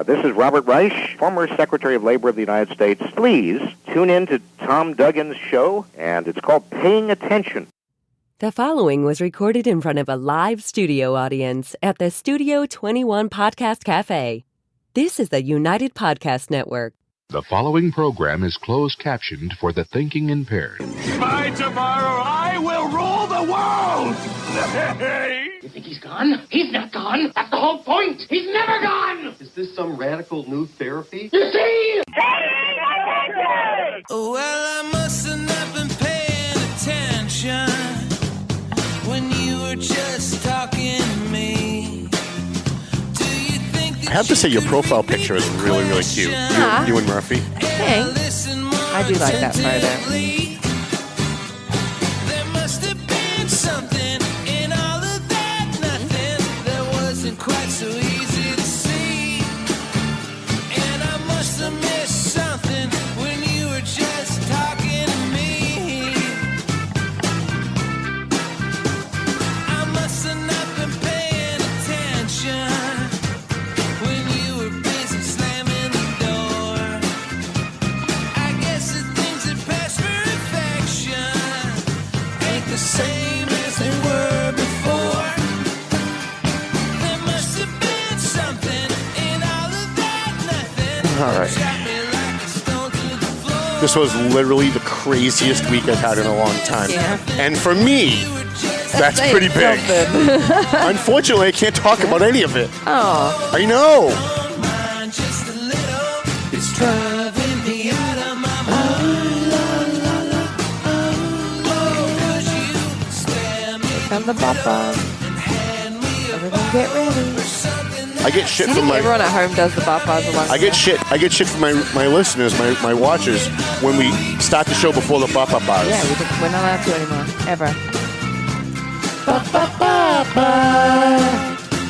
This is Robert Reich, former Secretary of Labor of the United States. Please tune in to Tom Duggan's show, and it's called Paying Attention. The following was recorded in front of a live studio audience at the Studio 21 Podcast Cafe. This is the United Podcast Network. The following program is closed captioned for the thinking impaired. By tomorrow, I will rule the world! You think he's gone? He's not gone. That's the whole point. He's never gone. Is this some radical new therapy? You see? Well, I must have not been paying attention when you were just talking to me. I have to say, your profile picture is really, really cute. You and Murphy. Thanks. I do like that photo. There must have been something in all of that nothing that wasn't quite so easy to see. And I must have missed something when you were just talking to me. I must have not been paying attention. Same as they were before. There must have been something in all of that nothing. All right. This was literally the craziest week I've had in a long time. Yeah. And for me, that's pretty big. Unfortunately, I can't talk about any of it. Oh. I know. It's driving me out of my mind. Come the bop-bop. Everyone get ready. I get shit from my. Everyone at home does the bop-bop along. I get shit from my listeners, my watchers, when we start the show before the bop-bop bars. Yeah, we're not allowed to anymore. Ever.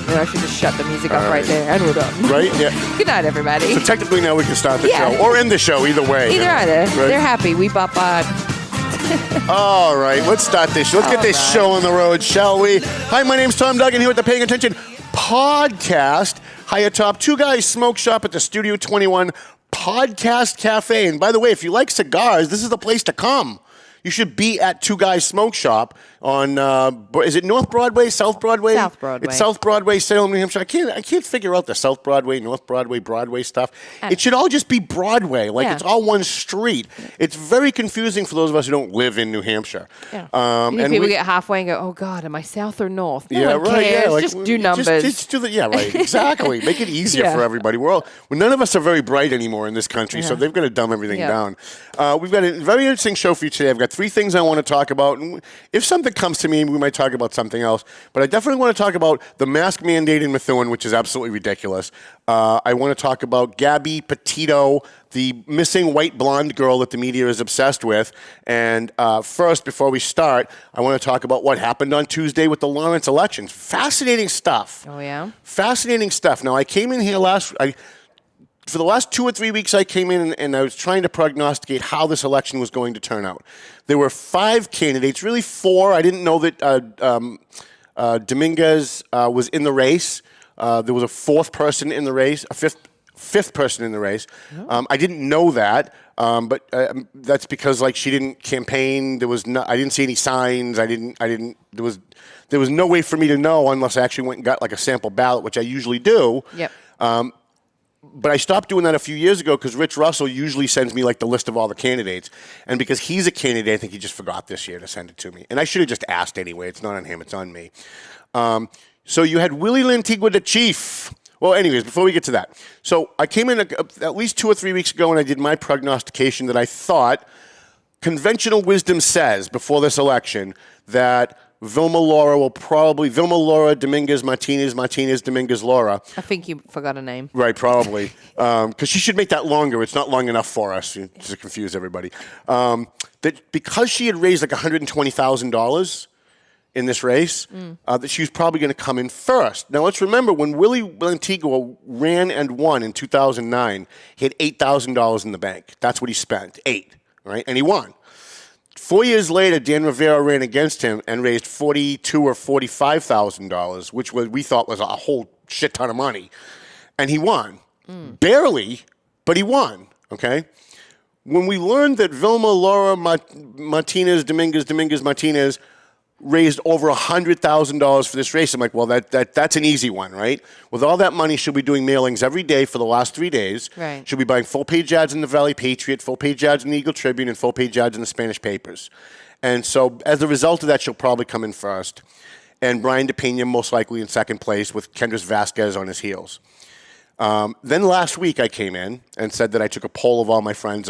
Maybe I should just shut the music off right there and we're done. Right? Yeah. Good night, everybody. So technically now we can start the show. Or end the show, either way. Either. Right? They're happy. We bop-bop. All right, let's start this show. Let's get this show on the road, shall we? Hi, my name's Tom Duggan here with the Paying Attention podcast. Hi atop Two Guys Smoke Shop at the Studio 21 Podcast Cafe. And by the way, if you like cigars, this is the place to come. You should be at Two Guys Smoke Shop on, is it North Broadway, South Broadway? South Broadway. It's South Broadway, Salem, New Hampshire. I can't figure out the South Broadway, North Broadway, Broadway stuff. It should all just be Broadway, like it's all one street. It's very confusing for those of us who don't live in New Hampshire. Yeah. And people get halfway and go, oh God, am I South or North? No one cares. Yeah, just do numbers. Just do right, exactly. Make it easier for everybody. None of us are very bright anymore in this country, so they've got to dumb everything down. We've got a very interesting show for you today. I've got 3 things I want to talk about. And if something comes to me, we might talk about something else. But I definitely want to talk about the mask mandate in Methuen, which is absolutely ridiculous. I want to talk about Gabby Petito, the missing white blonde girl that the media is obsessed with. And first, before we start, I want to talk about what happened on Tuesday with the Lawrence elections. Fascinating stuff. Oh, yeah? Fascinating stuff. Now, I came in here for the last 2 or 3 weeks, I came in and I was trying to prognosticate how this election was going to turn out. There were 5 candidates, really 4. I didn't know that Dominguez was in the race. There was a 4th person in the race, a fifth person in the race. Oh. I didn't know that, but that's because she didn't campaign. I didn't see any signs. There was no way for me to know unless I actually went and got a sample ballot, which I usually do. Yep. But I stopped doing that a few years ago because Rich Russell usually sends me the list of all the candidates. And because he's a candidate, I think he just forgot this year to send it to me. And I should have just asked anyway. It's not on him. It's on me. So you had Willie Lantigua, the chief. Well, anyways, before we get to that. So I came in at least 2 or 3 weeks ago and I did my prognostication that I thought conventional wisdom says before this election that Vilma Laura, Dominguez, Martinez, Dominguez, Laura. I think you forgot a name. Right, probably. Because she should make that longer. It's not long enough for us, just to confuse everybody. That because she had raised $120,000 in this race, that she was probably going to come in first. Now, let's remember, when Willie Lantigua ran and won in 2009, he had $8,000 in the bank. That's what he spent, 8, right? And he won. 4 years later, Dan Rivera ran against him and raised $42,000 or $45,000, which we thought was a whole shit ton of money, and he won. Barely, but he won, okay? When we learned that Vilma Laura Dominguez raised over $100,000 for this race, I'm like, well, that's an easy one, right? With all that money, she'll be doing mailings every day for the last 3 days. Right. She'll be buying full-page ads in the Valley Patriot, full-page ads in the Eagle Tribune, and full-page ads in the Spanish papers. And so as a result of that, she'll probably come in first. And Brian DePena most likely in second place with Kendris Vasquez on his heels. Then last week I came in and said that I took a poll of all my friends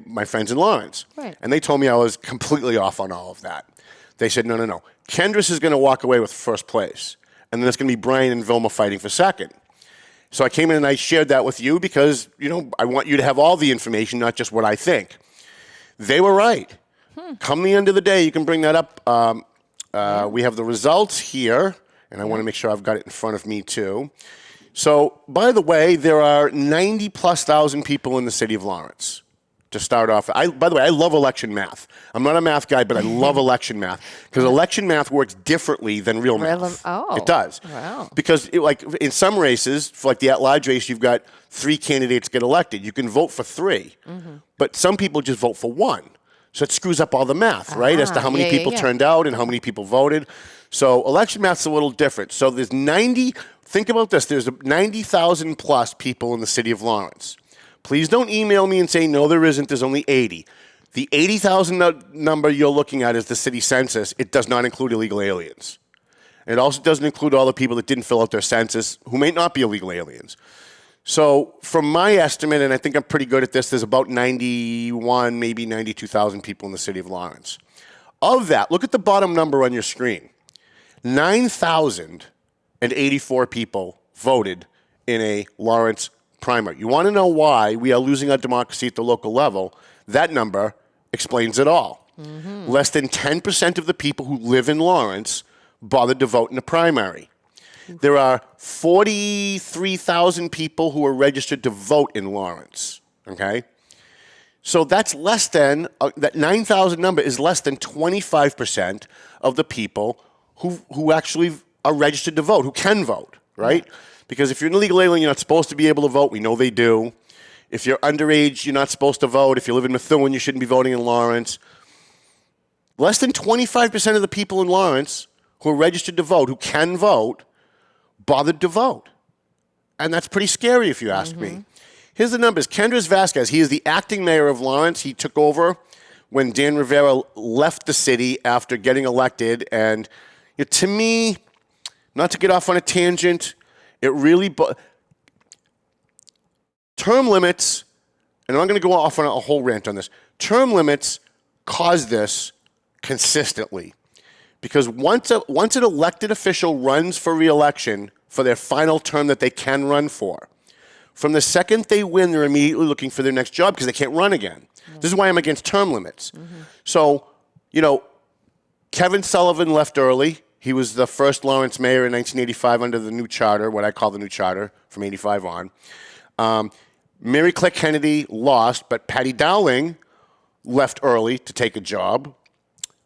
my friends in Lawrence. Right. And they told me I was completely off on all of that. They said, no. Kendris is going to walk away with first place. And then it's going to be Brian and Vilma fighting for second. So I came in and I shared that with you because, I want you to have all the information, not just what I think. They were right. Come the end of the day, you can bring that up. We have the results here, and I want to make sure I've got it in front of me too. So, by the way, there are 90,000+ people in the city of Lawrence. To start off, by the way, I love election math. I'm not a math guy, but I love election math because election math works differently than real math. Oh, it does. Wow. Because in some races, for like the at-large race, you've got 3 candidates get elected. You can vote for 3, but some people just vote for 1. So it screws up all the math, right, as to how many people turned out and how many people voted. So election math's a little different. So there's think about this, there's 90,000+ people in the city of Lawrence. Please don't email me and say, no, there isn't, there's only 80. The 80,000 number you're looking at is the city census. It does not include illegal aliens. And it also doesn't include all the people that didn't fill out their census who may not be illegal aliens. So from my estimate, and I think I'm pretty good at this, there's about 91, maybe 92,000 people in the city of Lawrence. Of that, look at the bottom number on your screen. 9,084 people voted in a Lawrence primary. You want to know why we are losing our democracy at the local level? That number explains it all. Less than 10% of the people who live in Lawrence bothered to vote in the primary. There are 43,000 people who are registered to vote in Lawrence, okay? So that's less than, that 9,000 number is less than 25% of the people who actually are registered to vote, who can vote, right? Because if you're an illegal alien, you're not supposed to be able to vote. We know they do. If you're underage, you're not supposed to vote. If you live in Methuen, you shouldn't be voting in Lawrence. Less than 25% of the people in Lawrence who are registered to vote, who can vote, bothered to vote. And that's pretty scary if you ask me. Here's the numbers. Kendris Vasquez, he is the acting mayor of Lawrence. He took over when Dan Rivera left the city after getting elected. And to me, not to get off on a tangent, it really... term limits, and I'm not going to go off on a whole rant on this. Term limits cause this consistently. Because once an elected official runs for re-election for their final term that they can run for, from the second they win, they're immediately looking for their next job because they can't run again. This is why I'm against term limits. So, Kevin Sullivan left early. He was the first Lawrence mayor in 1985 under the new charter, what I call the new charter, from 85 on. Mary Claire Kennedy lost, but Patty Dowling left early to take a job.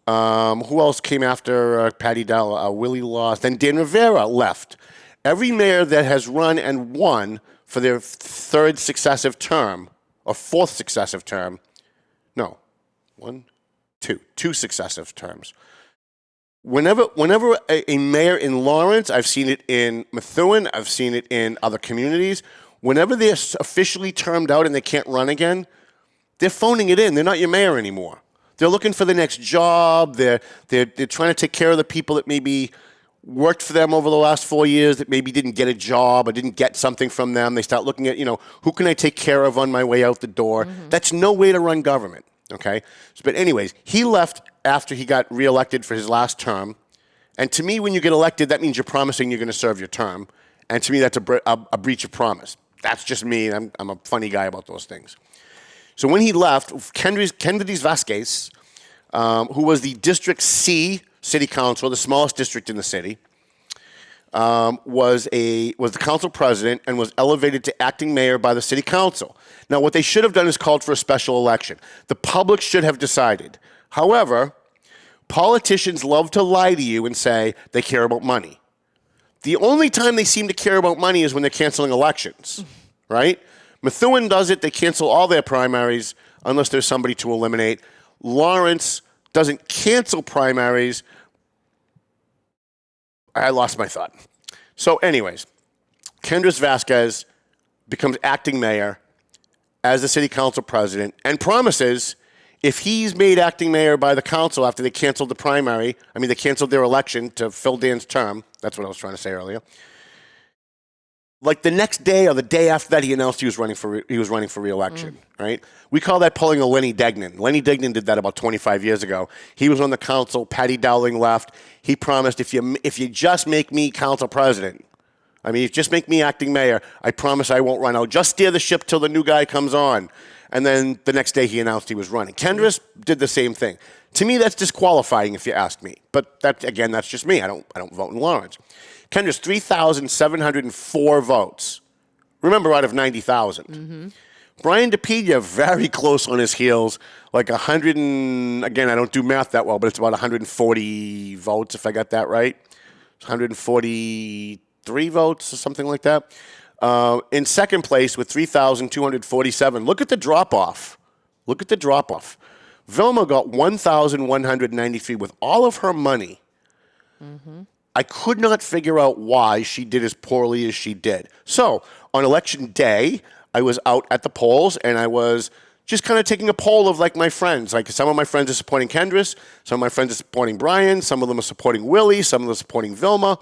Who else came after Patty Dowling? Willie lost. Then Dan Rivera left. Every mayor that has run and won for their third successive term, or fourth successive term, two successive terms. Whenever a mayor in Lawrence, I've seen it in Methuen, I've seen it in other communities, whenever they're officially termed out and they can't run again, they're phoning it in. They're not your mayor anymore. They're looking for the next job. They're trying to take care of the people that maybe worked for them over the last 4 years that maybe didn't get a job or didn't get something from them. They start looking at, who can I take care of on my way out the door? That's no way to run government, okay? But anyways, he left after he got reelected for his last term. And to me, when you get elected, that means you're promising you're going to serve your term. And to me, that's a breach of promise. That's just me. I'm a funny guy about those things. So when he left, Kendris Vasquez, who was the District C city council, the smallest district in the city, was the council president and was elevated to acting mayor by the city council. Now, what they should have done is called for a special election. The public should have decided. However, politicians love to lie to you and say they care about money. The only time they seem to care about money is when they're canceling elections, right? Methuen does it. They cancel all their primaries unless there's somebody to eliminate. Lawrence doesn't cancel primaries. I lost my thought. So anyways, Kendris Vasquez becomes acting mayor as the city council president and promises if he's made acting mayor by the council after they canceled the primary, they canceled their election to fill Dan's term. That's what I was trying to say earlier. Like the next day or the day after that, he announced he was running for re-election, right? We call that pulling a Lenny Degnan. Lenny Degnan did that about 25 years ago. He was on the council. Patty Dowling left. He promised, if you just make me council president, if you just make me acting mayor, I promise I won't run. I'll just steer the ship till the new guy comes on. And then the next day he announced he was running. Kendris did the same thing. To me, that's disqualifying if you ask me. But that's just me. I don't vote in Lawrence. Kendris, 3,704 votes. Remember, out of 90,000. Brian DePina, very close on his heels, like 100 and, again, I don't do math that well, but it's about 140 votes, if I got that right. 143 votes or something like that. In second place with 3,247. Look at the drop-off. Vilma got 1,193 with all of her money. I could not figure out why she did as poorly as she did. So, on election day, I was out at the polls, and I was just kind of taking a poll of, like, my friends. Like, some of my friends are supporting Kendris, some of my friends are supporting Brian, some of them are supporting Willie, some of them are supporting Vilma.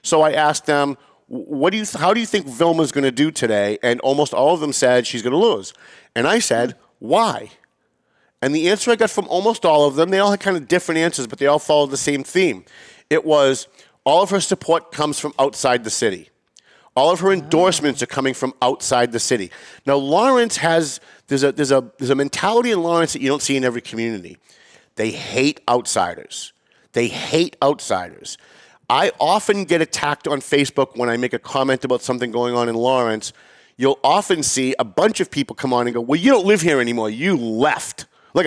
So I asked them, how do you think Vilma's going to do today? And almost all of them said she's going to lose. And I said, why? And the answer I got from almost all of them, they all had kind of different answers, but they all followed the same theme. It was, all of her support comes from outside the city. All of her endorsements are coming from outside the city. Now, Lawrence there's a mentality in Lawrence that you don't see in every community. They hate outsiders. I often get attacked on Facebook when I make a comment about something going on in Lawrence. You'll often see a bunch of people come on and go, well, you don't live here anymore. You left. I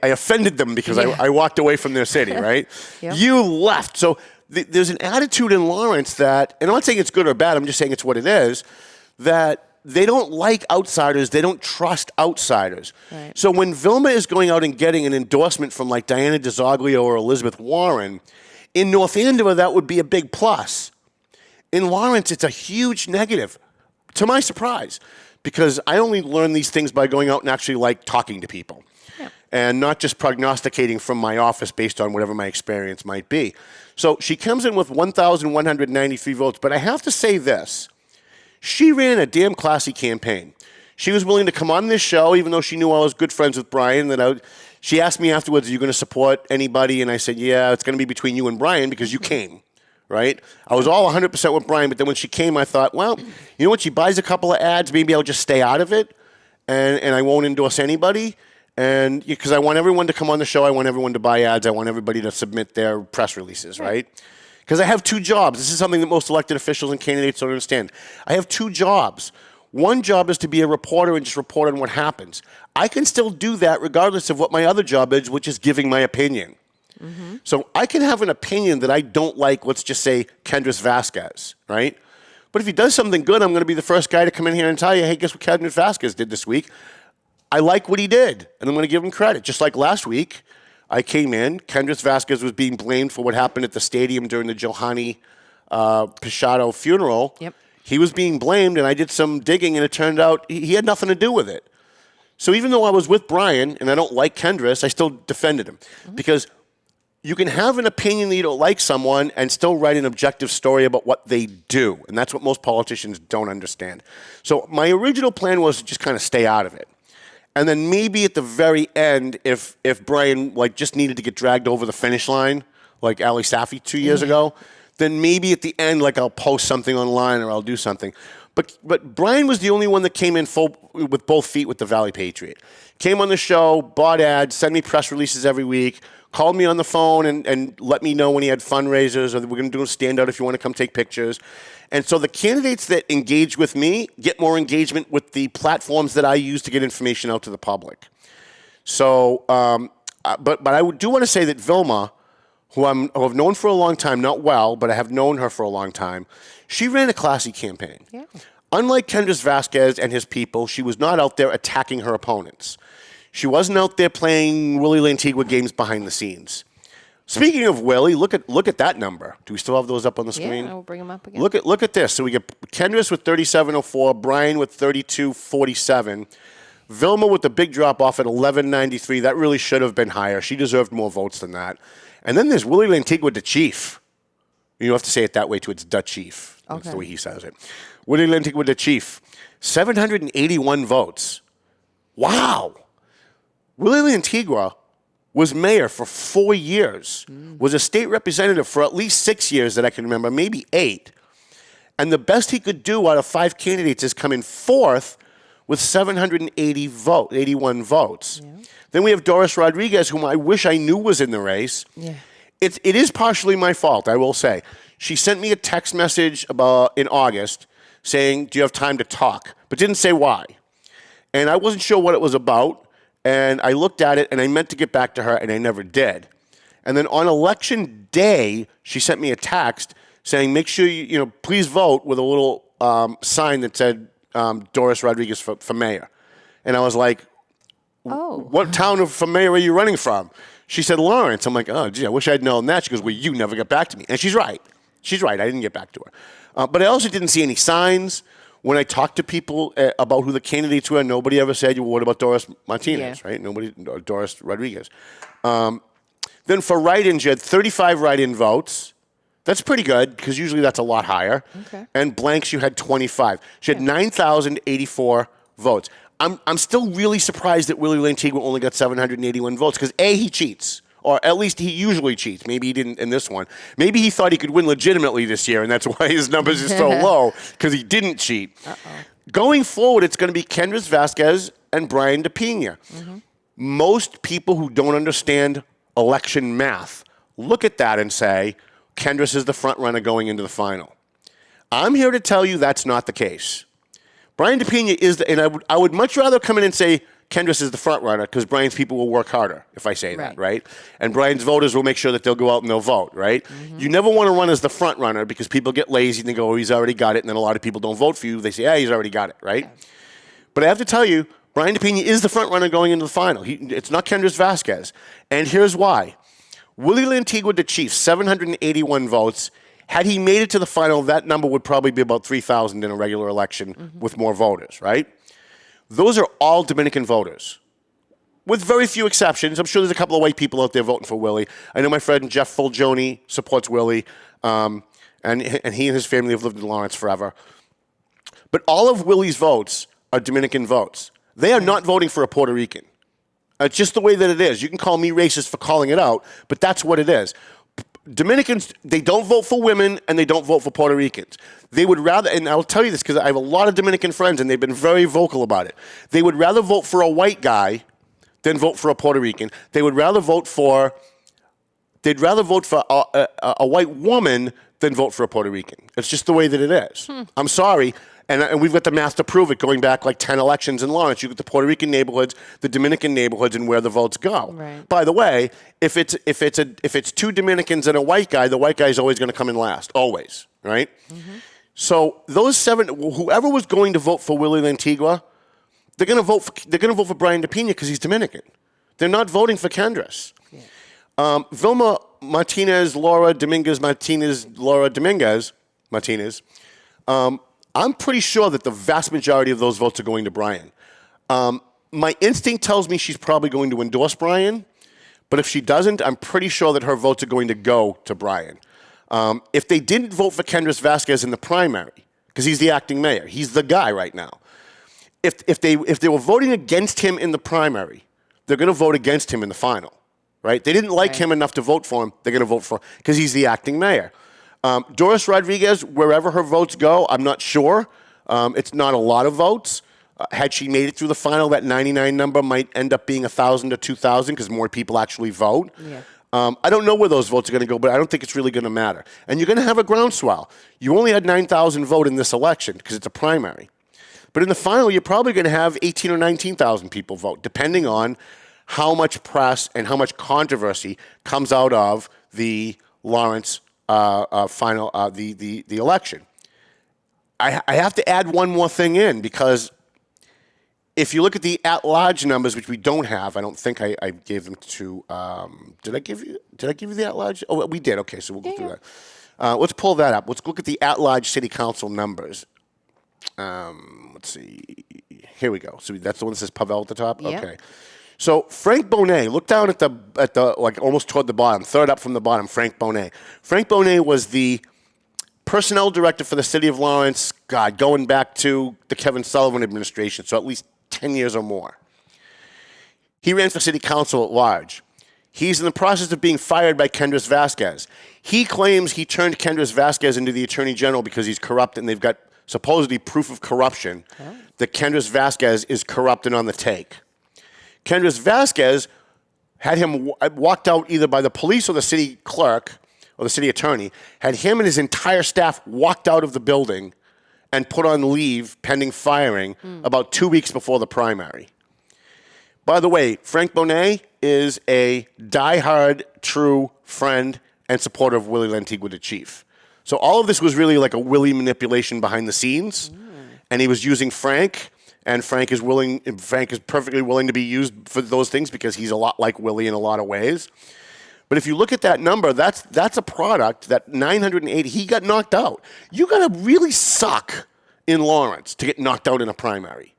offended them because I walked away from their city, right? Yep. You left. So there's an attitude in Lawrence that, and I'm not saying it's good or bad, I'm just saying it's what it is, that they don't like outsiders. They don't trust outsiders. Right. So when Vilma is going out and getting an endorsement from like Diana DeZoglio or Elizabeth Warren, in North Andover, that would be a big plus. In Lawrence, it's a huge negative, to my surprise, because I only learn these things by going out and actually talking to people. Yeah. And not just prognosticating from my office based on whatever my experience might be. So she comes in with 1,193 votes, but I have to say this. She ran a damn classy campaign. She was willing to come on this show, even though she knew I was good friends with Brian. She asked me afterwards, are you going to support anybody? And I said, yeah, it's going to be between you and Brian because you came, right? I was all 100% with Brian, but then when she came, I thought, well, you know what? She buys a couple of ads. Maybe I'll just stay out of it, and I won't endorse anybody. And because I want everyone to come on the show, I want everyone to buy ads. I want everybody to submit their press releases, right? Because I have two jobs. This is something that most elected officials and candidates don't understand. I have two jobs. One job is to be a reporter and just report on what happens. I can still do that regardless of what my other job is, which is giving my opinion. Mm-hmm. So I can have an opinion that I don't like, let's just say Kendris Vasquez, right? But if he does something good, I'm going to be the first guy to come in here and tell you, hey, guess what Kendris Vasquez did this week? I like what he did, and I'm going to give him credit. Just like last week, I came in, Kendris Vasquez was being blamed for what happened at the stadium during the Johanny Pichado funeral. Yep. He was being blamed, and I did some digging, and it turned out he had nothing to do with it. So even though I was with Brian, and I don't like Kendris, I still defended him. Mm-hmm. Because you can have an opinion that you don't like someone and still write an objective story about what they do. And that's what most politicians don't understand. So my original plan was to just kind of stay out of it. And then maybe at the very end, if Brian just needed to get dragged over the finish line, like Ali Safi 2 years ago, then maybe at the end, I'll post something online or I'll do something. But Brian was the only one that came in full with both feet with the Valley Patriot. Came on the show, bought ads, sent me press releases every week, called me on the phone and let me know when he had fundraisers or we're going to do a standout if you want to come take pictures. And so the candidates that engage with me get more engagement with the platforms that I use to get information out to the public. So, but I do want to say that Vilma who I've known for a long time, not well, but I have known her for a long time. She ran a classy campaign. Yeah. Unlike Kendris Vasquez and his people, she was not out there attacking her opponents. She wasn't out there playing Willie Lantigua games behind the scenes. Speaking of Willie, look at that number. Do we still have those up on the screen? Yeah, I'll bring them up again. Look at this. So we get Kendris with 3704, Brian with 3247, Vilma with the big drop off at 1193. That really should have been higher. She deserved more votes than that. And then there's Willie Lantigua, the chief. You don't have to say it that way too. It's the chief. That's the way he says it. Willie Lantigua, the chief, 781 votes. Wow. Willie Lantigua was mayor for 4 years, was a state representative for at least 6 years that I can remember, maybe 8. And the best he could do out of 5 candidates is come in fourth with 781 votes. Yeah. Then we have Doris Rodriguez, whom I wish I knew was in the race. Yeah. It is partially my fault, I will say. She sent me a text message in August saying, do you have time to talk? But didn't say why. And I wasn't sure what it was about. And I looked at it, and I meant to get back to her, and I never did. And then on election day, she sent me a text saying, make sure you please vote, with a little sign that said Doris Rodriguez for mayor. And I was like, what town for mayor are you running from? She said, Lawrence. I'm like, oh, gee, I wish I'd known that. She goes, well, you never got back to me. And she's right. She's right. I didn't get back to her. But I also didn't see any signs. When I talked to people about who the candidates were, nobody ever said, well, what about Doris Martinez, right? Doris Rodriguez. Then for write-ins, you had 35 write-in votes. That's pretty good, because usually that's a lot higher. Okay. And blanks, you had 25. She had 9,084 votes. I'm still really surprised that Willie Lantigua only got 781 votes, because A, he cheats. Or at least he usually cheats. Maybe he didn't in this one. Maybe he thought he could win legitimately this year, and that's why his numbers are so low, because he didn't cheat. Going forward, it's going to be Kendris Vasquez and Brian DePina. Most people who don't understand election math look at that and say, Kendris is the front runner going into the final. I'm here to tell you that's not the case. Brian DePina is, and I would much rather come in and say, Kendris is the front runner, because Brian's people will work harder if I say that, right? And Brian's voters will make sure that they'll go out and they'll vote, right? You never want to run as the front runner, because people get lazy and they go, oh, he's already got it, and then a lot of people don't vote for you. They say, yeah, he's already got it, right? But I have to tell you, Brian DePina is the front runner going into the final. It's not Kendris Vasquez. And here's why. Willie Lantigua, the chief, 781 votes. Had he made it to the final, that number would probably be about 3,000 in a regular election with more voters, right? Those are all Dominican voters, with very few exceptions. I'm sure there's a couple of white people out there voting for Willie. I know my friend Jeff Fulgioni supports Willie, and he and his family have lived in Lawrence forever. But all of Willie's votes are Dominican votes. They are not voting for a Puerto Rican. It's just the way that it is. You can call me racist for calling it out, but that's what it is. Dominicans, they don't vote for women, and they don't vote for Puerto Ricans. They would rather, and I'll tell you this because I have a lot of Dominican friends, and they've been very vocal about it. They would rather vote for a white guy than vote for a Puerto Rican. They'd rather vote for a white woman than vote for a Puerto Rican. It's just the way that it is. I'm sorry. And we've got the math to prove it, going back like 10 elections in Lawrence. You get the Puerto Rican neighborhoods, the Dominican neighborhoods, and where the votes go. Right. By the way, if it's 2 Dominicans and a white guy, the white guy is always going to come in last, always, right? So those 7, whoever was going to vote for Willie Lantigua, they're going to vote for Brian DePina because he's Dominican. They're not voting for Kendris. Yeah. Vilma Martinez, Laura Dominguez Martinez, I'm pretty sure that the vast majority of those votes are going to Brian. My instinct tells me she's probably going to endorse Brian, but if she doesn't, I'm pretty sure that her votes are going to go to Brian. If they didn't vote for Kendris Vasquez in the primary, because he's the acting mayor, he's the guy right now. If they were voting against him in the primary, they're going to vote against him in the final, right? They didn't like him enough to vote for him. They're going to vote for him because he's the acting mayor. Doris Rodriguez, wherever her votes go, I'm not sure. It's not a lot of votes. Had she made it through the final, that 99 number might end up being 1,000 to 2,000 because more people actually vote. Yeah. I don't know where those votes are going to go, but I don't think it's really going to matter. And you're going to have a groundswell. You only had 9,000 vote in this election because it's a primary. But in the final, you're probably going to have 18 or 19,000 people vote, depending on how much press and how much controversy comes out of the Lawrence final the election. I have to add one more thing in, because if you look at the at-large numbers, which we don't have, I don't think I gave them to. Did I give you the at-large? Oh, we did. Okay, so we'll go through that. Let's pull that up. Let's look at the at-large city council numbers. Let's see. Here we go. So that's the one that says Pavel at the top. Yep. Okay. So Frank Bonet, look down at the like almost toward the bottom, third up from the bottom. Frank Bonet. Frank Bonet was the personnel director for the city of Lawrence. God, going back to the Kevin Sullivan administration, so at least 10 years or more. He ran for city council at large. He's in the process of being fired by Kendris Vasquez. He claims he turned Kendris Vasquez into the attorney general because he's corrupt, and they've got supposedly proof of corruption that Kendris Vasquez is corrupt and on the take. Kendris Vasquez had him walked out either by the police or the city clerk or the city attorney, had him and his entire staff walked out of the building and put on leave pending firing about 2 weeks before the primary. By the way, Frank Bonet is a diehard, true friend and supporter of Willie Lantigua, the chief. So all of this was really like a Willie manipulation behind the scenes, and he was using Frank, and Frank is perfectly willing to be used for those things because he's a lot like Willie in a lot of ways. But if you look at that number, that's a product that 980, he got knocked out. You got to really suck in Lawrence to get knocked out in a primary.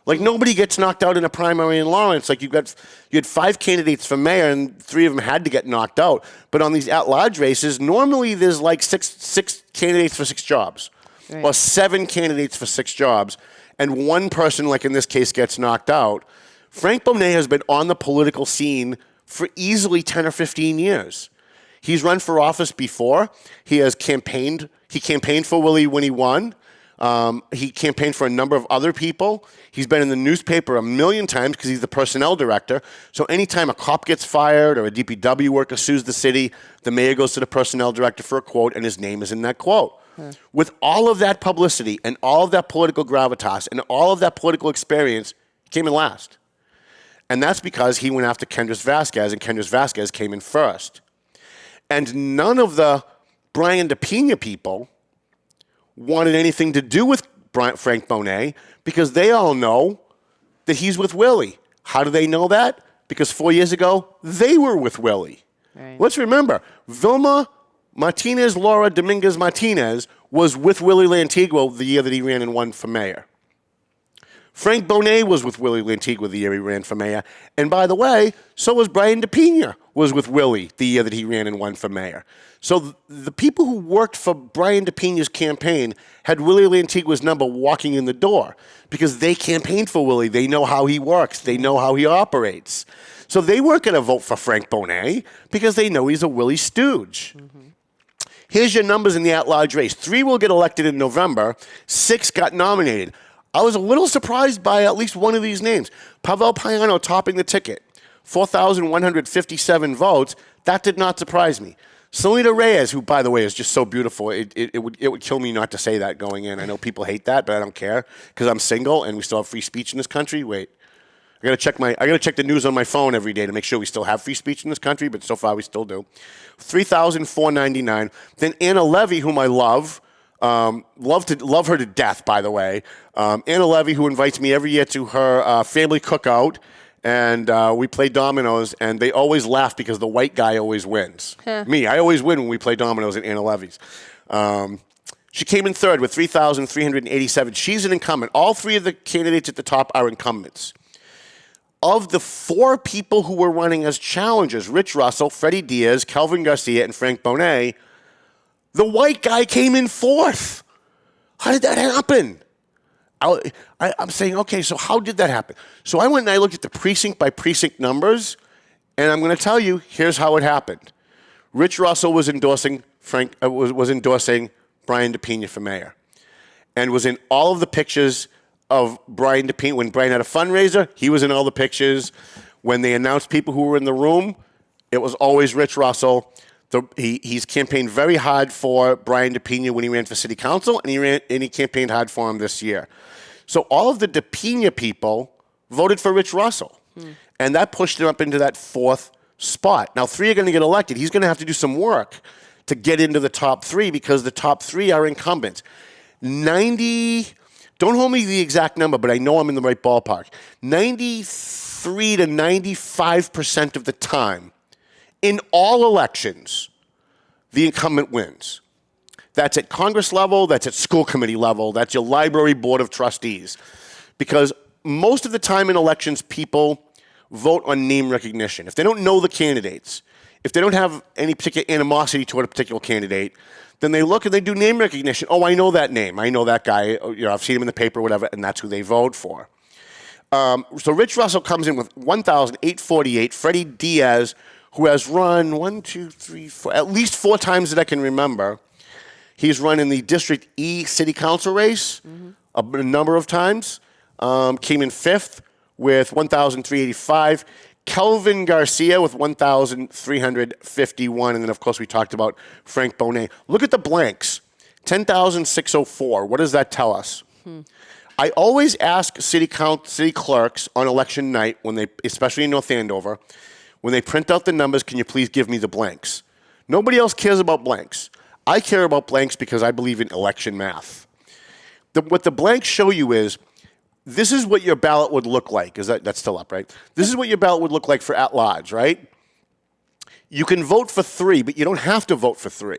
Like, nobody gets knocked out in a primary in Lawrence. Like, you had 5 candidates for mayor, and 3 of them had to get knocked out. But on these at-large races, normally there's like six candidates for 6 jobs, or 7 candidates for 6 jobs, and one person, like in this case, gets knocked out. Frank Bonet has been on the political scene for easily 10 or 15 years. He's run for office before. He has campaigned. He campaigned for Willie when he won. He campaigned for a number of other people. He's been in the newspaper a million times because he's the personnel director. So anytime a cop gets fired or a DPW worker sues the city, the mayor goes to the personnel director for a quote, and his name is in that quote. With all of that publicity and all of that political gravitas and all of that political experience, he came in last. And that's because he went after Kendris Vasquez, and Kendris Vasquez came in first. And none of the Brian DePina people wanted anything to do with Frank Bonet because they all know that he's with Willie. How do they know that? Because 4 years ago, they were with Willie. Right. Let's remember, Vilma Laura Dominguez Martinez was with Willie Lantigua the year that he ran and won for mayor. Frank Bonet was with Willie Lantigua the year he ran for mayor. And by the way, so was Brian DePina was with Willie the year that he ran and won for mayor. So the people who worked for Brian DePina's campaign had Willie Lantigua's number walking in the door because they campaigned for Willie. They know how he works. They know how he operates. So they weren't going to vote for Frank Bonet because they know he's a Willie stooge. Here's your numbers in the at-large race. 3 will get elected in November. 6 got nominated. I was a little surprised by at least one of these names. Pavel Payano topping the ticket. 4,157 votes. That did not surprise me. Selena Reyes, who, by the way, is just so beautiful. It would kill me not to say that going in. I know people hate that, but I don't care because I'm single and we still have free speech in this country. Wait. I gotta check the news on my phone every day to make sure we still have free speech in this country, but so far we still do. 3,499. Then Anna Levy, whom I love her to death, by the way. Anna Levy, who invites me every year to her family cookout, and we play dominoes, and they always laugh because the white guy always wins. Me, I always win when we play dominoes at Anna Levy's. She came in third with 3,387. She's an incumbent. All 3 of the candidates at the top are incumbents. Of the 4 people who were running as challengers, Rich Russell, Freddie Diaz, Kelvin Garcia, and Frank Bonet, the white guy came in 4th. How did that happen? I'm saying, okay, so how did that happen? So I went and I looked at the precinct by precinct numbers, and I'm going to tell you, here's how it happened. Rich Russell was endorsing Brian DePina for mayor, and was in all of the pictures of Brian DePina. When Brian had a fundraiser, he was in all the pictures. When they announced people who were in the room, it was always Rich Russell. He's campaigned very hard for Brian DePina when he ran for city council, and he campaigned hard for him this year. So all of the DePina people voted for Rich Russell, and that pushed him up into that 4th spot. Now, 3 are going to get elected. He's going to have to do some work to get into the top 3 because the top 3 are incumbents. 90, don't hold me to the exact number, but I know I'm in the right ballpark. 93 to 95% of the time in all elections, the incumbent wins. That's at Congress level, that's at school committee level, that's your library board of trustees. Because most of the time in elections, people vote on name recognition. If they don't know the candidates, if they don't have any particular animosity toward a particular candidate, then they look and they do name recognition. Oh, I know that name. I know that guy. I've seen him in the paper, whatever, and that's who they vote for. So Rich Russell comes in with 1,848. Freddie Diaz, who has run 1, 2, 3, 4, at least 4 times that I can remember. He's run in the District E City Council race a number of times. Came in 5th with 1,385. Kelvin Garcia with 1,351. And then, of course, we talked about Frank Bonet. Look at the blanks. 10,604. What does that tell us? I always ask city clerks on election night, when they, especially in North Andover, when they print out the numbers, can you please give me the blanks? Nobody else cares about blanks. I care about blanks because I believe in election math. What the blanks show you is, this is what your ballot would look like. That's still up, right? This is what your ballot would look like for at-large, right? You can vote for 3, but you don't have to vote for 3.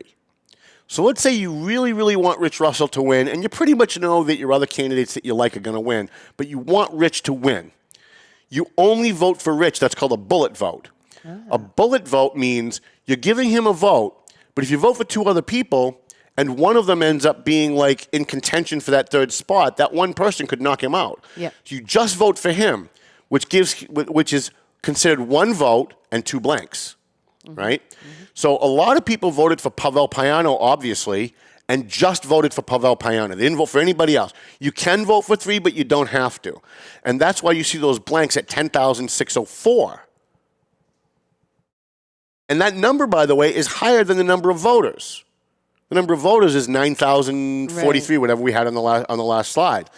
So let's say you really, really want Rich Russell to win, and you pretty much know that your other candidates that you like are going to win, but you want Rich to win. You only vote for Rich. That's called a bullet vote. A bullet vote means you're giving him a vote, but if you vote for 2 other people, and one of them ends up being like in contention for that 3rd spot, that one person could knock him out. Yep. So you just vote for him, which is considered 1 vote and 2 blanks, right? So a lot of people voted for Pavel Payano, obviously, and just voted for Pavel Payano. They didn't vote for anybody else. You can vote for 3, but you don't have to. And that's why you see those blanks at 10,604. And that number, by the way, is higher than the number of voters. The number of voters is 9,043, whatever we had on the last slide.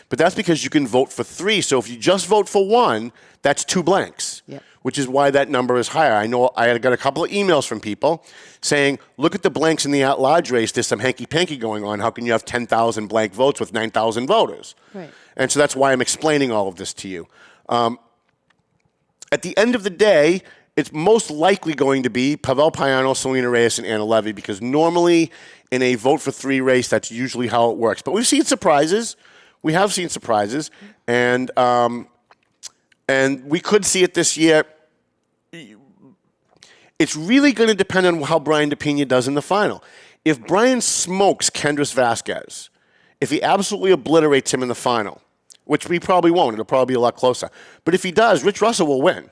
But that's because you can vote for 3. So if you just vote for 1, that's 2 blanks, which is why that number is higher. I know I got a couple of emails from people saying, look at the blanks in the at-large race. There's some hanky-panky going on. How can you have 10,000 blank votes with 9,000 voters? Right. And so that's why I'm explaining all of this to you. At the end of the day, it's most likely going to be Pavel Payano, Selena Reyes, and Anna Levy, because normally in a vote for 3 race, that's usually how it works. But we've seen surprises. We have seen surprises, and we could see it this year. It's really going to depend on how Brian DePina does in the final. If Brian smokes Kendris Vasquez, if he absolutely obliterates him in the final, which we probably won't, it'll probably be a lot closer. But if he does, Rich Russell will win.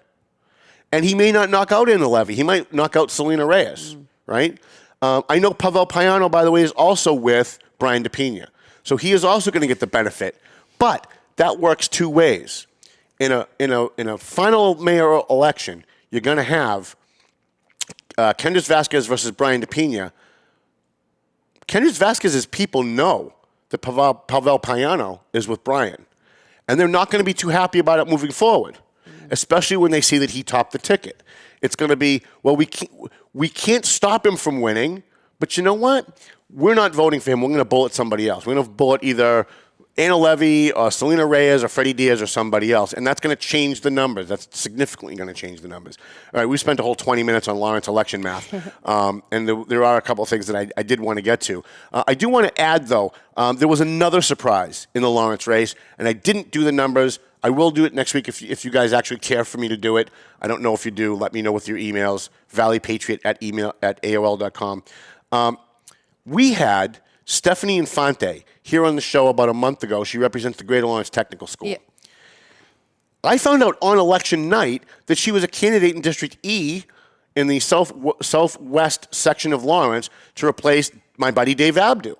And he may not knock out Anna Levy. He might knock out Selena Reyes, right? I know Pavel Payano, by the way, is also with Brian DePina. So he is also going to get the benefit. But that works 2 ways. In a final mayor election, you're going to have Kendris Vasquez versus Brian DePina. Kendris Vasquez's people know that Pavel Payano is with Brian. And they're not going to be too happy about it moving forward, especially when they see that he topped the ticket. It's going to be, well, we can't stop him from winning, but you know what? We're not voting for him. We're going to bullet somebody else. We're going to bullet either Anna Levy or Selena Reyes or Freddie Diaz or somebody else, and that's going to change the numbers. That's significantly going to change the numbers. All right, we spent a whole 20 minutes on Lawrence election math, and there are a couple of things that I did want to get to. I do want to add, though, there was another surprise in the Lawrence race, and I didn't do the numbers. I will do it next week if you guys actually care for me to do it. I don't know if you do. Let me know with your emails, valleypatriot@AOL.com. We had Stephanie Infante here on the show about a month ago. She represents the Greater Lawrence Technical School. Yeah. I found out on election night that she was a candidate in District E in the southwest section of Lawrence to replace my buddy Dave Abdu.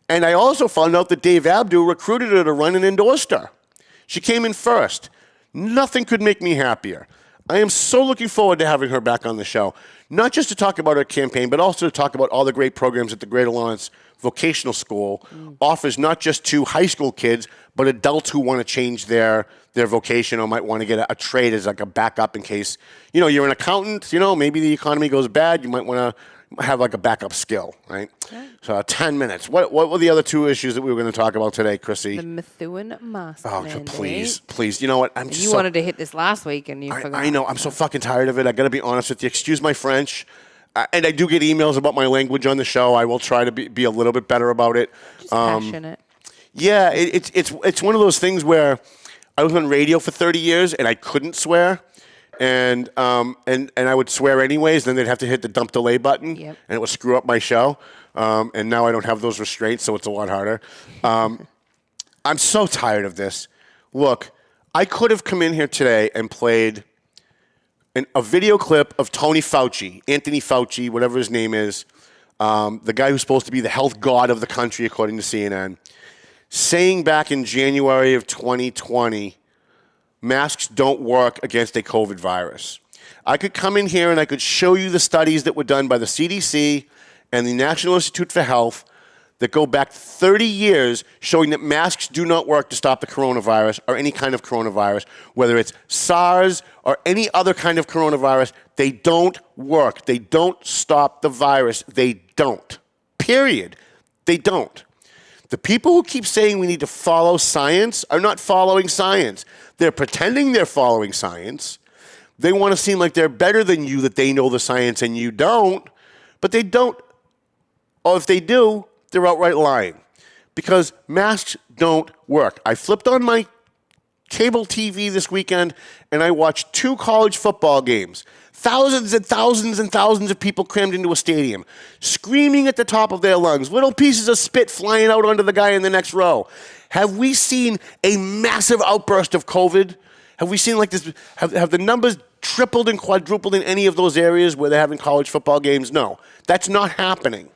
And I also found out that Dave Abdu recruited her to run and endorsed her. She came in first. Nothing could make me happier. I am so looking forward to having her back on the show, not just to talk about her campaign, but also to talk about all the great programs that the Greater Lawrence Vocational School offers, not just to high school kids, but adults who want to change their their vocation or might want to get a trade as like a backup in case, you're an accountant, maybe the economy goes bad. You might want to have like a backup skill, right? Okay. So 10 minutes. What were the other two issues that we were going to talk about today, Chrissy? The Methuen mask mandate. Please. You know what? You wanted to hit this last week and you forgot. I know. I'm so fucking tired of it. I got to be honest with you. Excuse my French. And I do get emails about my language on the show. I will try to be a little bit better about it. Just passionate. Yeah, it's one of those things where I was on radio for 30 years and I couldn't swear. And I would swear anyways. Then they'd have to hit the dump delay button, and it would screw up my show. And now I don't have those restraints, so it's a lot harder. I'm so tired of this. Look, I could have come in here today and played a video clip of Anthony Fauci, whatever his name is, the guy who's supposed to be the health god of the country, according to CNN, saying back in January of 2020. Masks don't work against a COVID virus. I could come in here and I could show you the studies that were done by the CDC and the National Institute for Health that go back 30 years showing that masks do not work to stop the coronavirus or any kind of coronavirus, whether it's SARS or any other kind of coronavirus. They don't work. They don't stop the virus. They don't. Period. They don't. The people who keep saying we need to follow science are not following science. They're pretending they're following science. They want to seem like they're better than you, that they know the science and you don't, but they don't. Or if they do, they're outright lying because masks don't work. I flipped on my cable TV this weekend and I watched 2 college football games. Thousands and thousands and thousands of people crammed into a stadium, screaming at the top of their lungs, little pieces of spit flying out onto the guy in the next row. Have we seen a massive outburst of COVID? Have we seen like this? Have the numbers tripled and quadrupled in any of those areas where they're having college football games? No, that's not happening.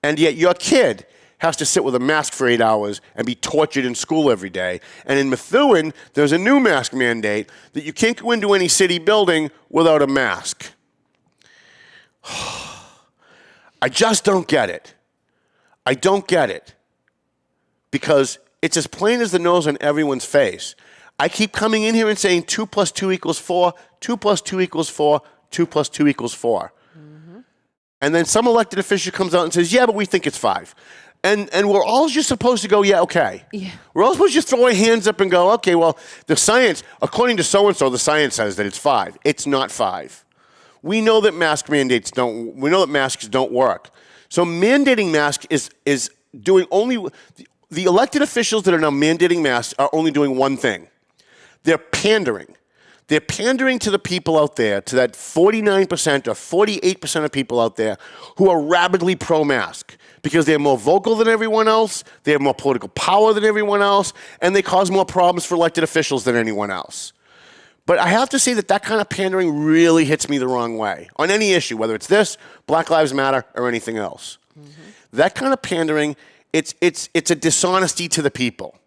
And yet your kid has to sit with a mask for 8 hours and be tortured in school every day. And in Methuen, there's a new mask mandate that you can't go into any city building without a mask. I just don't get it. I don't get it. Because it's as plain as the nose on everyone's face. I keep coming in here and saying 2 + 2 = 4, 2 + 2 = 4, 2 + 2 = 4. Mm-hmm. And then some elected official comes out and says, yeah, but we think it's 5. And we're all just supposed to go, yeah, okay. Yeah. We're all supposed to just throw our hands up and go, okay, well, the science, according to so-and-so, the science says that it's 5. It's not 5. We know that we know that masks don't work. So mandating masks is doing only, the elected officials that are now mandating masks are only doing one thing. They're pandering. They're pandering to the people out there, to that 49% or 48% of people out there who are rabidly pro-mask because they're more vocal than everyone else, they have more political power than everyone else, and they cause more problems for elected officials than anyone else. But I have to say that kind of pandering really hits me the wrong way on any issue, whether it's this, Black Lives Matter, or anything else. Mm-hmm. That kind of pandering, it's a dishonesty to the people.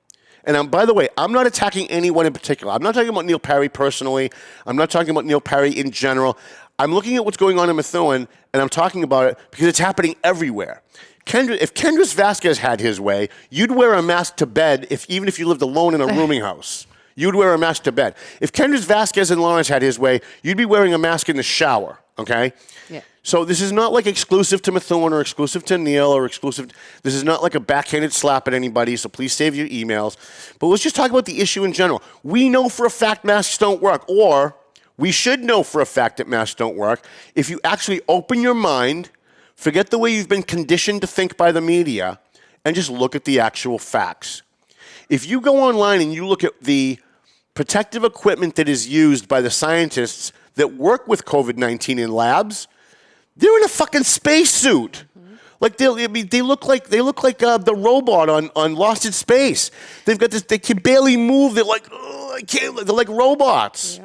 And by the way, I'm not attacking anyone in particular. I'm not talking about Neil Perry personally. I'm not talking about Neil Perry in general. I'm looking at what's going on in Methuen, and I'm talking about it because it's happening everywhere. If Kendris Vasquez had his way, you'd wear a mask to bed even if you lived alone in a rooming house. You'd wear a mask to bed. If Kendris Vasquez and Lawrence had his way, you'd be wearing a mask in the shower, okay? Yeah. So this is not like exclusive to Methuen or exclusive to Neil or exclusive. This is not like a backhanded slap at anybody, so please save your emails. But let's just talk about the issue in general. We know for a fact masks don't work, or we should know for a fact that masks don't work if you actually open your mind, forget the way you've been conditioned to think by the media, and just look at the actual facts. If you go online and you look at the protective equipment that is used by the scientists that work with COVID-19 in labs, they're in a fucking spacesuit. Mm-hmm. Like they look like the robot on Lost in Space. They've got this. They can barely move. They're like, oh, I can't. They're like robots.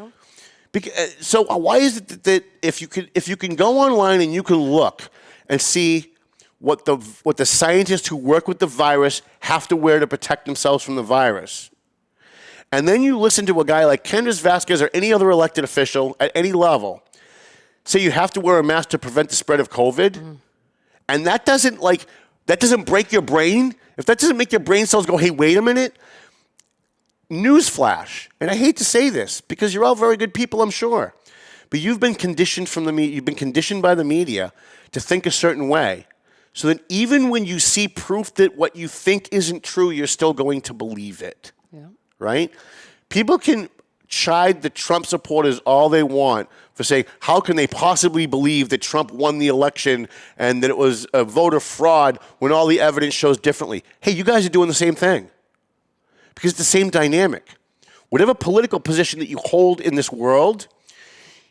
Yeah. So why is it that if you can go online and you can look and see what the scientists who work with the virus have to wear to protect themselves from the virus, and then you listen to a guy like Kendris Vasquez or any other elected official at any level say you have to wear a mask to prevent the spread of COVID, and that doesn't break your brain, if that doesn't make your brain cells go, hey, wait a minute, newsflash, and I hate to say this because you're all very good people, I'm sure, but you've been conditioned from the media, you've been conditioned by the media to think a certain way, so that even when you see proof that what you think isn't true, you're still going to believe it. Yeah. Right? People can chide the Trump supporters all they want for saying, how can they possibly believe that Trump won the election and that it was a voter fraud when all the evidence shows differently? Hey, you guys are doing the same thing. Because it's the same dynamic. Whatever political position that you hold in this world,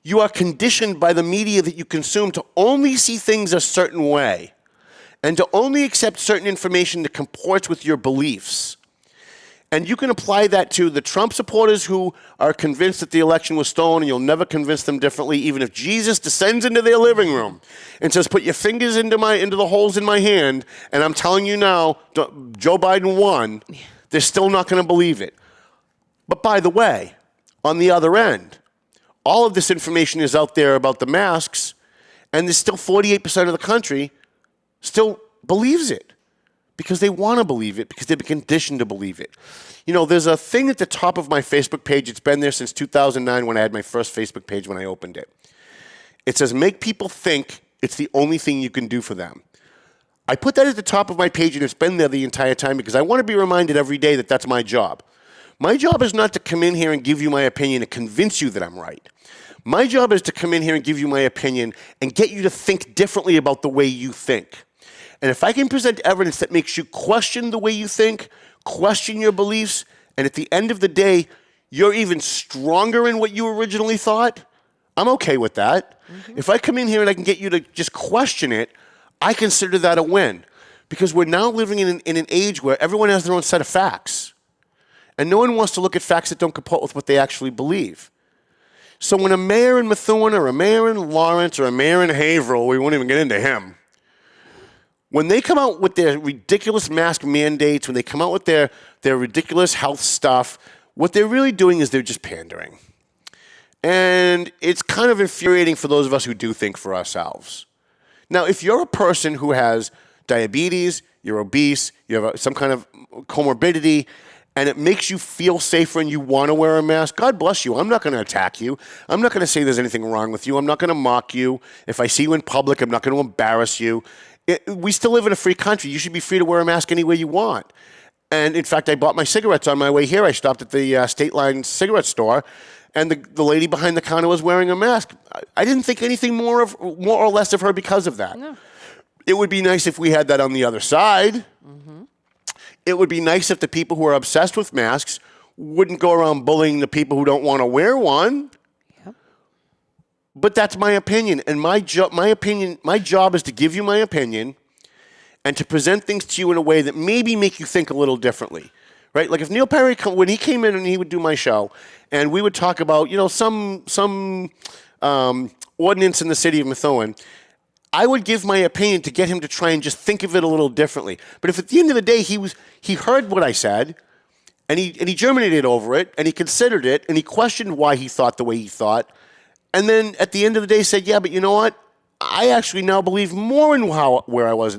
you are conditioned by the media that you consume to only see things a certain way and to only accept certain information that comports with your beliefs. And you can apply that to the Trump supporters who are convinced that the election was stolen, and you'll never convince them differently, even if Jesus descends into their living room and says, put your fingers into the holes in my hand, and I'm telling you now, Joe Biden won. They're still not going to believe it. But by the way, on the other end, all of this information is out there about the masks, and there's still 48% of the country still believes it because they want to believe it, because they've been conditioned to believe it. You know, there's a thing at the top of my Facebook page. It's been there since 2009 when I had my first Facebook page when I opened it. It says, make people think it's the only thing you can do for them. I put that at the top of my page, and it's been there the entire time because I want to be reminded every day that that's my job. My job is not to come in here and give you my opinion and convince you that I'm right. My job is to come in here and give you my opinion and get you to think differently about the way you think. And if I can present evidence that makes you question the way you think, question your beliefs, and at the end of the day, you're even stronger in what you originally thought, I'm okay with that. Mm-hmm. If I come in here and I can get you to just question it, I consider that a win. Because we're now living in an age where everyone has their own set of facts. And no one wants to look at facts that don't comport with what they actually believe. So when a mayor in Methuen or a mayor in Lawrence or a mayor in Haverhill, we won't even get into him, when they come out with their ridiculous mask mandates, when they come out with their ridiculous health stuff, what they're really doing is they're just pandering. And it's kind of infuriating for those of us who do think for ourselves. Now, if you're a person who has diabetes, you're obese, you have some kind of comorbidity, and it makes you feel safer and you want to wear a mask, God bless you. I'm not going to attack you. I'm not going to say there's anything wrong with you. I'm not going to mock you. If I see you in public, I'm not going to embarrass you. We still live in a free country. You should be free to wear a mask any way you want. And in fact, I bought my cigarettes on my way here. I stopped at the State Line cigarette store, and the lady behind the counter was wearing a mask. I didn't think anything more or less of her because of that. No. It would be nice if we had that on the other side. Mm-hmm. It would be nice if the people who are obsessed with masks wouldn't go around bullying the people who don't want to wear one. Yep. But that's my opinion, and my job is to give you my opinion and to present things to you in a way that maybe make you think a little differently. Right? Like if Neil Perry, when he came in and he would do my show, and we would talk about, some ordinance in the city of Methuen, I would give my opinion to get him to try and just think of it a little differently. But if at the end of the day he heard what I said, and he germinated over it, and he considered it, and he questioned why he thought the way he thought, and then at the end of the day said, yeah, but you know what? I actually now believe more in where I was.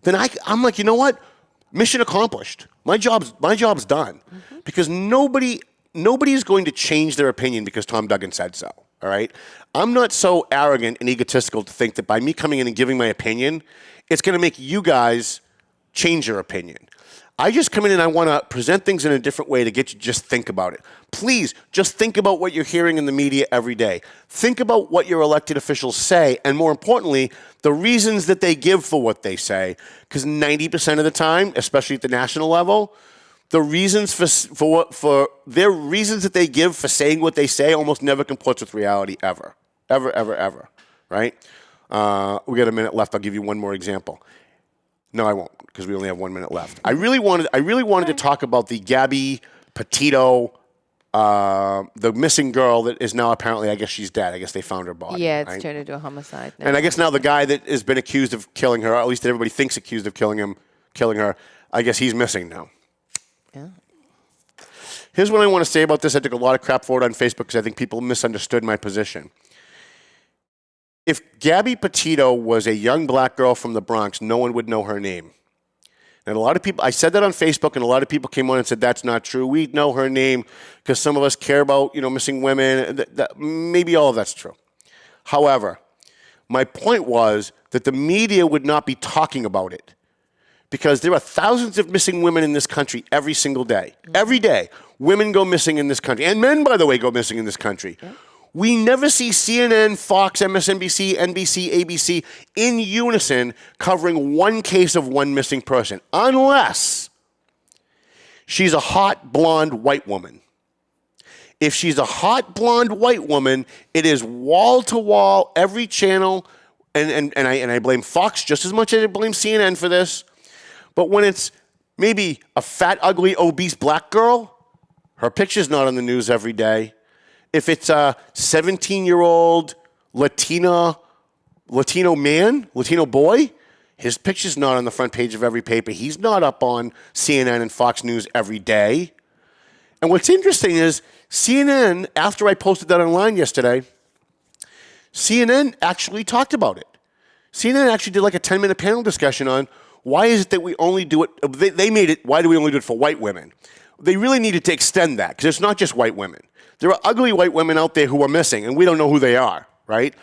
Then I'm like, you know what? Mission accomplished. My job's done. Mm-hmm. Because nobody is going to change their opinion because Tom Duggan said so. All right? I'm not so arrogant and egotistical to think that by me coming in and giving my opinion, it's going to make you guys change your opinion. I just come in and I want to present things in a different way to get you to just think about it. Please, just think about what you're hearing in the media every day. Think about what your elected officials say, and more importantly, the reasons that they give for what they say. Because 90% of the time, especially at the national level, the reasons for their reasons that they give for saying what they say almost never comports with reality ever. Ever. Right? We got a minute left. I'll give you one more example. No, I won't, because we only have 1 minute left. I really wanted to talk about the Gabby Petito, the missing girl that is now apparently, I guess she's dead. I guess they found her body. Yeah, it's turned into a homicide now. And I guess now the guy that has been accused of killing her, or at least everybody thinks accused of killing her, I guess he's missing now. Yeah. Here's what I want to say about this. I took a lot of crap for it on Facebook because I think people misunderstood my position. If Gabby Petito was a young black girl from the Bronx, no one would know her name. And a lot of people, I said that on Facebook, and a lot of people came on and said that's not true. We know her name because some of us care about, missing women. Maybe all of that's true. However, my point was that the media would not be talking about it because there are thousands of missing women in this country every single day. Every day, women go missing in this country. And men, by the way, go missing in this country. Yeah. We never see CNN, Fox, MSNBC, NBC, ABC in unison covering one case of one missing person, unless she's a hot, blonde, white woman. If she's a hot, blonde, white woman, it is wall-to-wall, every channel, and I blame Fox just as much as I blame CNN for this. But when it's maybe a fat, ugly, obese black girl, her picture's not on the news every day. If it's a 17-year-old Latino man, Latino boy, his picture's not on the front page of every paper. He's not up on CNN and Fox News every day. And what's interesting is CNN, after I posted that online yesterday, CNN actually talked about it. CNN actually did like a 10-minute panel discussion on why is it that we only do it, they made it, why do we only do it for white women? They really needed to extend that because it's not just white women. There are ugly white women out there who are missing, and we don't know who they are, right?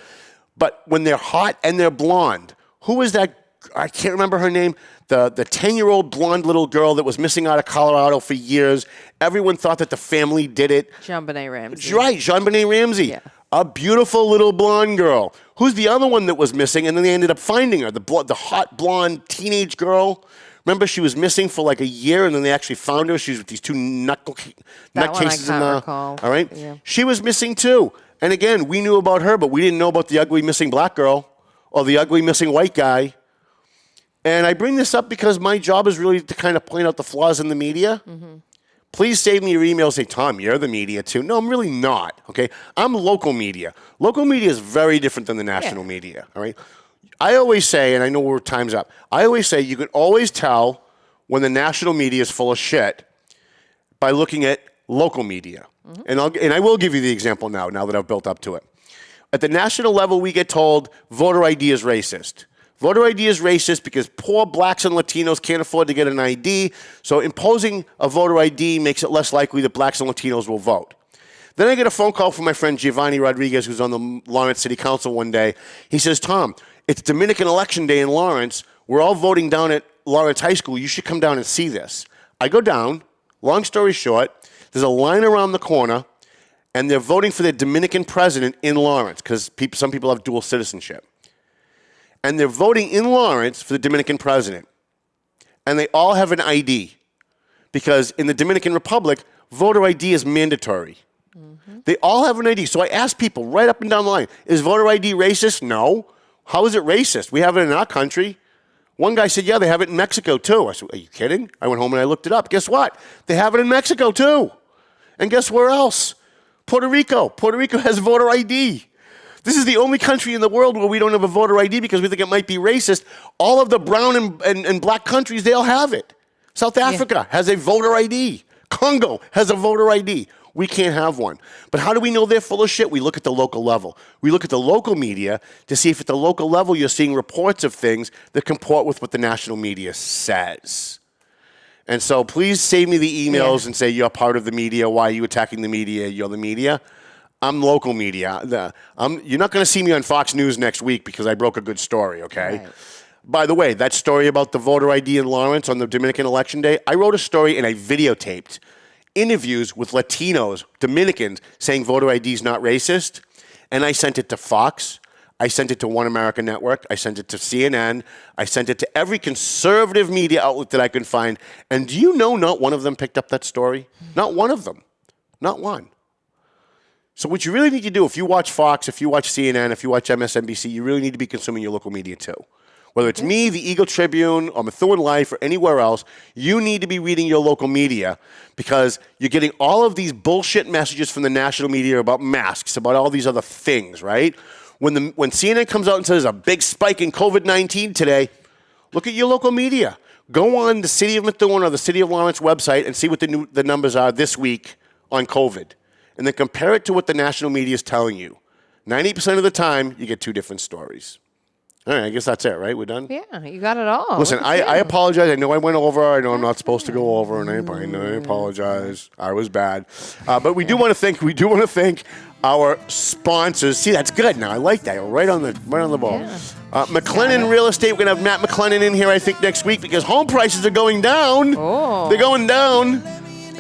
But when they're hot and they're blonde, who is that? I can't remember her name. The 10-year-old blonde little girl that was missing out of Colorado for years. Everyone thought that the family did it. JonBenet Ramsey. Right, JonBenet Ramsey. Yeah. A beautiful little blonde girl. Who's the other one that was missing, and then they ended up finding her, the hot blonde teenage girl. Remember, she was missing for like a year, and then they actually found her. She was with these two nutcases in the. Recall. All right, yeah. She was missing too. And again, we knew about her, but we didn't know about the ugly missing black girl or the ugly missing white guy. And I bring this up because my job is really to kind of point out the flaws in the media. Mm-hmm. Please save me your email. Say, Tom, you're the media too. No, I'm really not. Okay, I'm local media. Local media is very different than the national media. All right. I always say, and I know we're time's up, I always say you can always tell when the national media is full of shit by looking at local media. Mm-hmm. And I will give you the example now that I've built up to it. At the national level, we get told voter ID is racist. Voter ID is racist because poor blacks and Latinos can't afford to get an ID, so imposing a voter ID makes it less likely that blacks and Latinos will vote. Then I get a phone call from my friend Giovanni Rodriguez, who's on the Lawrence City Council one day. He says, Tom, it's Dominican Election Day in Lawrence. We're all voting down at Lawrence High School. You should come down and see this. I go down. Long story short, there's a line around the corner, and they're voting for their Dominican president in Lawrence because some people have dual citizenship. And they're voting in Lawrence for the Dominican president. And they all have an ID because in the Dominican Republic, voter ID is mandatory. Mm-hmm. They all have an ID. So I ask people right up and down the line, is voter ID racist? No. How is it racist? We have it in our country. One guy said, yeah, they have it in Mexico too. I said, are you kidding? I went home and I looked it up. Guess what? They have it in Mexico too. And guess where else? Puerto Rico. Puerto Rico has voter ID. This is the only country in the world where we don't have a voter ID because we think it might be racist. All of the brown and black countries, they all have it. South Africa has a voter ID. Congo has a voter ID. We can't have one. But how do we know they're full of shit? We look at the local level. We look at the local media to see if at the local level you're seeing reports of things that comport with what the national media says. And so please save me the emails and say you're part of the media. Why are you attacking the media? You're the media. I'm local media. You're not going to see me on Fox News next week because I broke a good story, okay? Right. By the way, that story about the voter ID in Lawrence on the Dominican Election Day, I wrote a story and I videotaped interviews with Latinos, Dominicans, saying voter ID is not racist. And I sent it to Fox. I sent it to One America Network. I sent it to CNN. I sent it to every conservative media outlet that I could find. And do you know not one of them picked up that story? Not one of them. Not one. So what you really need to do, if you watch Fox, if you watch CNN, if you watch MSNBC, you really need to be consuming your local media too. Whether it's me, the Eagle Tribune, or Methuen Life, or anywhere else, you need to be reading your local media because you're getting all of these bullshit messages from the national media about masks, about all these other things, right? When CNN comes out and says there's a big spike in COVID-19 today, look at your local media. Go on the City of Methuen or the City of Lawrence website and see what the numbers are this week on COVID. And then compare it to what the national media is telling you. 90% of the time, you get two different stories. All right, I guess that's it, right? We're done? Yeah, you got it all. Listen, I apologize. I know I went over. I know I'm not supposed to go over, and I apologize. I was bad. But we do want to thank our sponsors. See, that's good now. I like that. Right on the ball. Yeah. McLennan Real Estate. We're going to have Matt McLennan in here, I think, next week because home prices are going down. Oh. They're going down.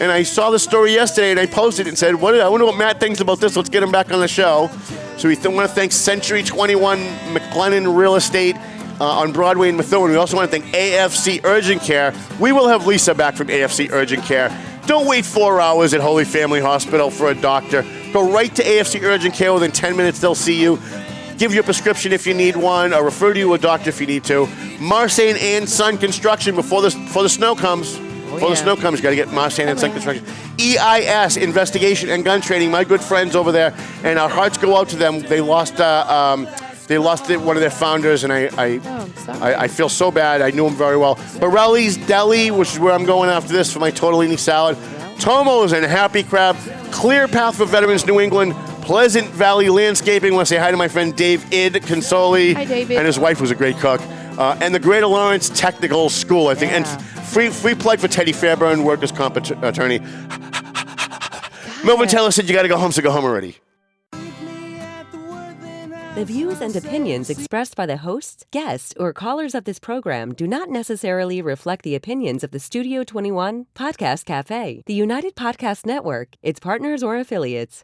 And I saw the story yesterday, and I posted it and said, I wonder what Matt thinks about this. Let's get him back on the show. So we want to thank Century 21 McLennan Real Estate on Broadway in Methuen. We also want to thank AFC Urgent Care. We will have Lisa back from AFC Urgent Care. Don't wait 4 hours at Holy Family Hospital for a doctor. Go right to AFC Urgent Care. Within 10 minutes, they'll see you. Give you a prescription if you need one, or refer to you to a doctor if you need to. Marseille and Son Construction before the snow comes. Before the snow comes, you got to get Marseille and Son Construction. EIS, Investigation and Gun Training, my good friends over there, and our hearts go out to them. They lost one of their founders, and I feel so bad. I knew him very well. Borelli's Deli, which is where I'm going after this for my tortellini salad. Tomo's and Happy Crab. Clear Path for Veterans New England. Pleasant Valley Landscaping. I want to say hi to my friend Dave Consoli. Hi, David. And his wife was a great cook. And the Greater Lawrence Technical School, I think. Yeah. And free plug for Teddy Fairburn, workers' comp attorney. Melvin Taylor said you got to go home, so go home already. The views and opinions expressed by the hosts, guests, or callers of this program do not necessarily reflect the opinions of the Studio 21 Podcast Cafe, the United Podcast Network, its partners, or affiliates.